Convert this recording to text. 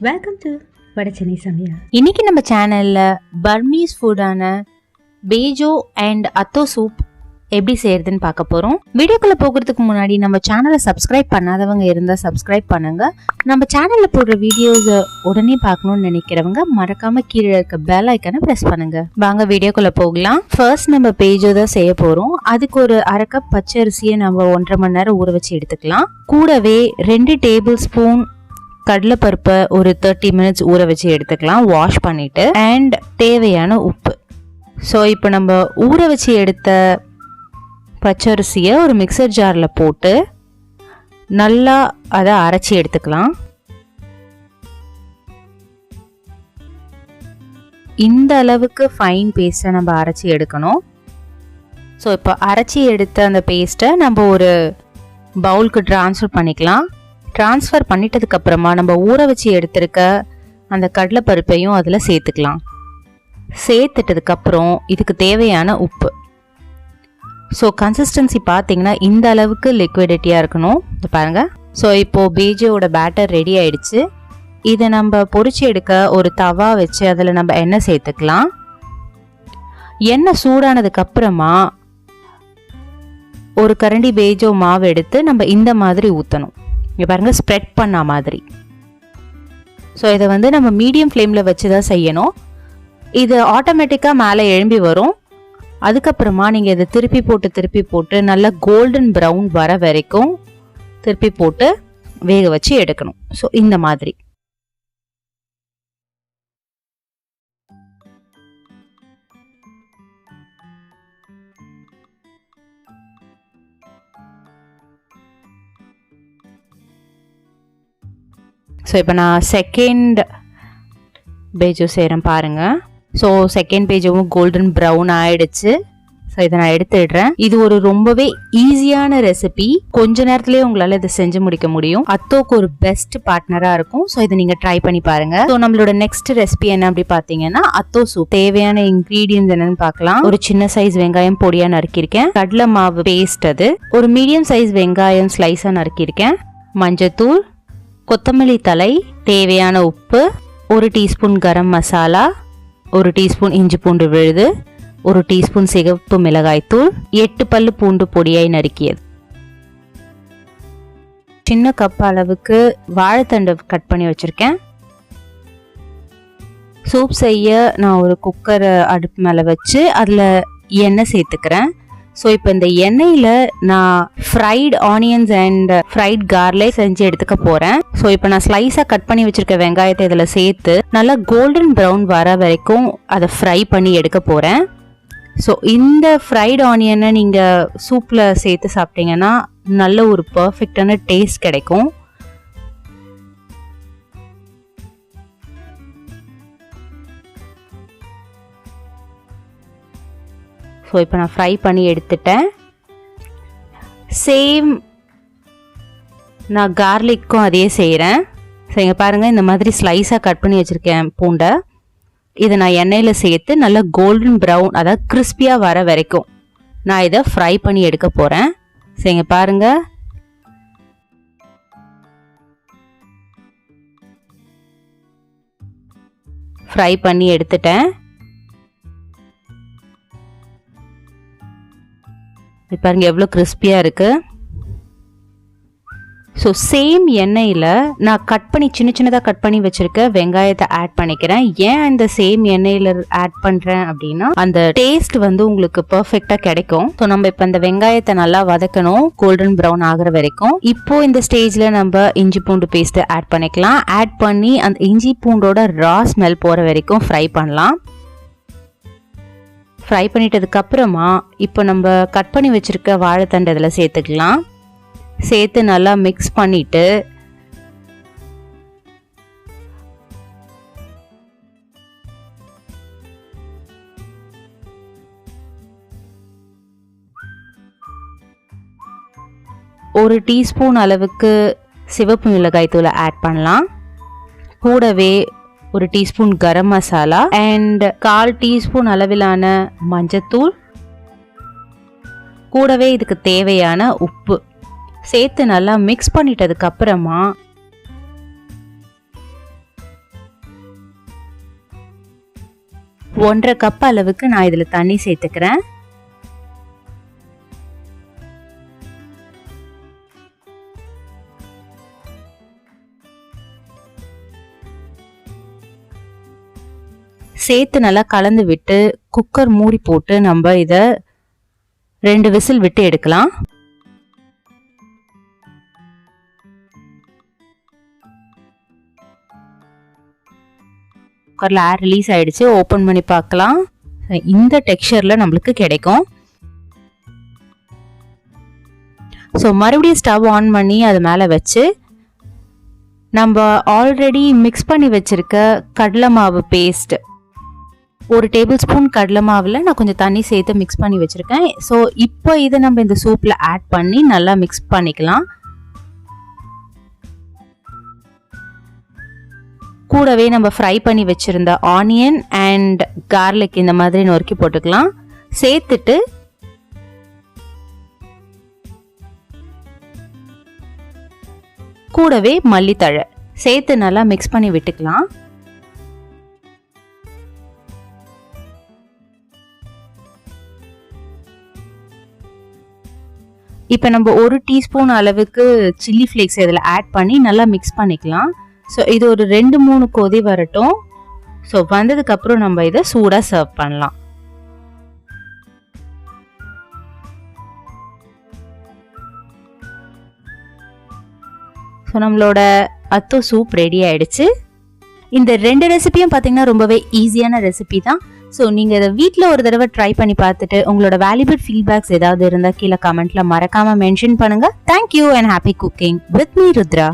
Welcome to வட சென்னை சமையல். இன்னைக்கு நம்ம சேனல்ல பர்மீஸ் ஃபுட்டான பேஜோ அண்ட் அத்தோ சூப் எப்படி செய்யறதுன்னு பார்க்க போறோம். வீடியோக்குள்ள போகிறதுக்கு முன்னாடி நம்ம சேனலை சப்ஸ்கிரைப் பண்ணாதவங்க இருந்தா சப்ஸ்கிரைப் பண்ணுங்க. நம்ம சேனல்ல போடுற வீடியோஸ் உடனே பார்க்கணும்னு நினைக்கிறவங்க மறக்காம கீழே இருக்க பெல் ஐக்கனை பிரஸ் பண்ணுங்க. வாங்க வீடியோக்குள்ள போகலாம். ஃபர்ஸ்ட் நம்ம பேஜோ தான் செய்ய போறோம். அதுக்கு ஒரு அரை கப் பச்சரிசியை நம்ம 1.5 மணி நேரம் ஊற வச்சு எடுத்துக்கலாம். கூடவே 2 டேபிள் ஸ்பூன் கடலைப்பருப்பை ஒரு 30 மினிட்ஸ் ஊற வச்சு எடுத்துக்கலாம், வாஷ் பண்ணிட்டு. அண்ட் தேவையான உப்பு. ஸோ இப்போ நம்ம ஊற வச்சு எடுத்த பச்சரிசியை ஒரு மிக்சர் ஜாரில் போட்டு நல்லா அதை அரைச்சி எடுத்துக்கலாம். இந்த அளவுக்கு ஃபைன் பேஸ்ட்டை நம்ம அரைச்சி எடுக்கணும். ஸோ இப்போ அரைச்சி எடுத்த அந்த பேஸ்ட்டை நம்ம ஒரு பவுலுக்கு ட்ரான்ஸ்ஃபர் பண்ணிக்கலாம். ட்ரான்ஸ்ஃபர் பண்ணிட்டதுக்கு அப்புறமா நம்ம ஊற வச்சு எடுத்திருக்க அந்த கடலைப்பருப்பையும் அதில் சேர்த்துக்கலாம். சேர்த்துட்டதுக்கப்புறம் இதுக்கு தேவையான உப்பு. ஸோ கன்சிஸ்டன்சி பார்த்தீங்கன்னா இந்த அளவுக்கு லிக்விடிட்டியாக இருக்கணும். இது பாருங்கள். ஸோ இப்போது பேஜோட பேட்டர் ரெடி ஆயிடுச்சு. இதை நம்ம பொரிச்சு எடுக்க ஒரு தவா வச்சு அதில் நம்ம எண்ணெய் சேர்த்துக்கலாம். எண்ணெய் சூடானதுக்கப்புறமா ஒரு கரண்டி பேஜோ மாவு எடுத்து நம்ம இந்த மாதிரி ஊற்றணும். இங்கே பாருங்கள், ஸ்ப்ரெட் பண்ண மாதிரி. ஸோ இதை வந்து நம்ம மீடியம் ஃப்ளேமில் வச்சு தான் செய்யணும். இது ஆட்டோமேட்டிக்காக மேலே எழும்பி வரும். அதுக்கப்புறமா நீங்கள் இதை திருப்பி போட்டு நல்லா கோல்டன் ப்ரௌன் வர வரைக்கும் திருப்பி போட்டு வேக வச்சு எடுக்கணும். ஸோ இந்த மாதிரி. ஸோ இப்போ நான் செகண்ட் பேஜோ செய்கிறேன் பாருங்கள். ஸோ செகண்ட் பேஜோவும் கோல்டன் ப்ரௌன் ஆயிடுச்சு. ஸோ இதை நான் எடுத்துடுறேன். இது ஒரு ரொம்பவே ஈஸியான ரெசிபி. கொஞ்ச நேரத்துலேயே உங்களால் இதை செஞ்சு முடிக்க முடியும். அத்தோக்கு ஒரு பெஸ்ட் பார்ட்னராக இருக்கும். ஸோ இதை நீங்கள் ட்ரை பண்ணி பாருங்க. ஸோ நம்மளோட நெக்ஸ்ட் ரெசிபி என்ன அப்படி பார்த்தீங்கன்னா அத்தோ சூப். தேவையான இன்க்ரீடியன்ஸ் என்னன்னு பார்க்கலாம். ஒரு சின்ன சைஸ் வெங்காயம் பொடியாக நறுக்கியிருக்கேன். கடலை மாவு பேஸ்ட், அது ஒரு மீடியம் சைஸ் வெங்காயம் ஸ்லைஸாக நறுக்கியிருக்கேன். மஞ்சத்தூள், கொத்தமல்லி தழை, தேவையான உப்பு, 1 டீஸ்பூன் கரம் மசாலா, 1 டீஸ்பூன் இஞ்சி பூண்டு விழுது, 1 டீஸ்பூன் சிகப்பு மிளகாய் தூள், 8 பல்லு பூண்டு பொடியாய் நறுக்கியது. சின்ன கப் அளவுக்கு வாழைத்தண்டு கட் பண்ணி வச்சிருக்கேன். சூப் செய்ய நான் ஒரு குக்கர் அடுப்பு மேலே வச்சு அதில் எண்ணெய் சேர்த்துக்கிறேன். ஸோ இப்போ இந்த எண்ணெயில் நான் fried onions and freight garlic செஞ்சு எடுத்துக்க போகிறேன். ஸோ இப்போ நான் ஸ்லைஸாக கட் பண்ணி வச்சுருக்க வெங்காயத்தை இதில் சேர்த்து நல்லா கோல்டன் ப்ரௌன் வர வரைக்கும் அதை ஃப்ரை பண்ணி எடுக்க போகிறேன். ஸோ இந்த ஃப்ரைட் ஆனியனை நீங்கள் சூப்பில் சேர்த்து சாப்பிட்டீங்கன்னா நல்ல ஒரு பர்ஃபெக்டான டேஸ்ட் கிடைக்கும். ஸோ இப்போ நான் ஃப்ரை பண்ணி எடுத்துட்டேன். சேம் நான் கார்லிக்கும் அதே செய்கிறேன். ஸோ இங்கே பாருங்கள், இந்த மாதிரி ஸ்லைஸாக கட் பண்ணி வச்சுருக்கேன் பூண்டை. இதை நான் எண்ணெயில் சேர்த்து நல்லா கோல்டன் ப்ரௌன், அதாவது கிறிஸ்பியாக வர வரைக்கும் நான் இதை ஃப்ரை பண்ணி எடுக்க போகிறேன். ஸோ இங்கே பாருங்கள், ஃப்ரை பண்ணி எடுத்துட்டேன். இது பாருங்க எவ்வளோ கிறிஸ்பியாக இருக்குது. ஸோ சேம் எண்ணெயில் நான் கட் பண்ணி சின்னதாக கட் பண்ணி வச்சுருக்க வெங்காயத்தை ஆட் பண்ணிக்கிறேன். ஏன் இந்த சேம் எண்ணெயில் ஆட் பண்ணுறேன் அப்படின்னா அந்த டேஸ்ட் வந்து உங்களுக்கு பர்ஃபெக்டாக கிடைக்கும். ஸோ நம்ம இப்போ இந்த வெங்காயத்தை நல்லா வதக்கணும், கோல்டன் ப்ரௌன் ஆகிற வரைக்கும். இப்போ இந்த ஸ்டேஜில் நம்ம இஞ்சி பூண்டு பேஸ்ட்டை ஆட் பண்ணிக்கலாம். ஆட் பண்ணி அந்த இஞ்சி பூண்டோட ரா ஸ்மெல் போகிற வரைக்கும் ஃப்ரை பண்ணலாம். ஃப்ரை பண்ணிட்டதுக்கப்புறமா இப்போ நம்ம கட் பண்ணி வச்சுருக்க வாழைத்தண்டு இதில் சேர்த்துக்கலாம். சேர்த்து நல்லா மிக்ஸ் பண்ணிவிட்டு ஒரு டீஸ்பூன் அளவுக்கு சிவப்பு மிளகாய் தூளை ஆட் பண்ணலாம். கூடவே ஒரு teaspoon garam masala and 1/4 teaspoon அளவிலான மஞ்சத்தூள், கூடவே இதுக்கு தேவையான உப்பு சேர்த்து நல்லா மிக்ஸ் பண்ணிட்டதுக்கு அப்புறமா ஒன்றரை கப் அளவுக்கு நான் இதுல தண்ணி சேர்த்துக்கிறேன். சேர்த்து நல்லா கலந்து விட்டு குக்கர் மூடி போட்டு நம்ம இத 2 விசில் விட்டு எடுக்கலாம். குக்கர்ல ஏர் ரிலீஸ் ஆயிடுச்சு. ஓபன் பண்ணி பார்க்கலாம். இந்த டெக்ஸ்சர்ல நம்மளுக்கு கிடைக்கும். ஸோ மறுபடியும் ஸ்டவ் ஆன் பண்ணி அது மேலே வச்சு நம்ம ஆல்ரெடி மிக்ஸ் பண்ணி வச்சிருக்க கடலை மாவு பேஸ்ட் 1 டேபிள் ஸ்பூன் கடலை மாவில் நான் கொஞ்சம் தண்ணி சேர்த்து மிக்ஸ் பண்ணி வச்சுருக்கேன். ஸோ இப்போ இதை நம்ம இந்த சூப்பில் ஆட் பண்ணி நல்லா மிக்ஸ் பண்ணிக்கலாம். கூடவே நம்ம ஃப்ரை பண்ணி வச்சுருந்த ஆனியன் அண்ட் கார்லிக் இந்த மாதிரி நொறுக்கி போட்டுக்கலாம். சேர்த்துட்டு கூடவே மல்லித்தழை சேர்த்து நல்லா மிக்ஸ் பண்ணி விட்டுக்கலாம். இப்போ நம்ம 1 டீஸ்பூன் அளவுக்கு சில்லி ஃப்ளேக்ஸ் இதில் ஆட் பண்ணி நல்லா மிக்ஸ் பண்ணிக்கலாம். ஸோ இது ஒரு 2-3 கொதி வரட்டும். ஸோ வந்ததுக்கப்புறம் நம்ம இதை சூடாக சர்வ் பண்ணலாம். ஸோ நம்மளோட அத்தோ சூப் ரெடி ஆயிடுச்சு. இந்த 2 ரெசிபியும் பார்த்தீங்கன்னா ரொம்பவே ஈஸியான ரெசிபி தான். ஸோ நீங்கள் இதை வீட்டில் ஒரு தடவை ட்ரை பண்ணி பார்த்துட்டு உங்களோட வேல்யூபிள் ஃபீட்பேக்ஸ் ஏதாவது இருந்தால் கீழே கமெண்ட்டில் மறக்காமல் மென்ஷன் பண்ணுங்கள். Thank you and happy cooking with me Rudra.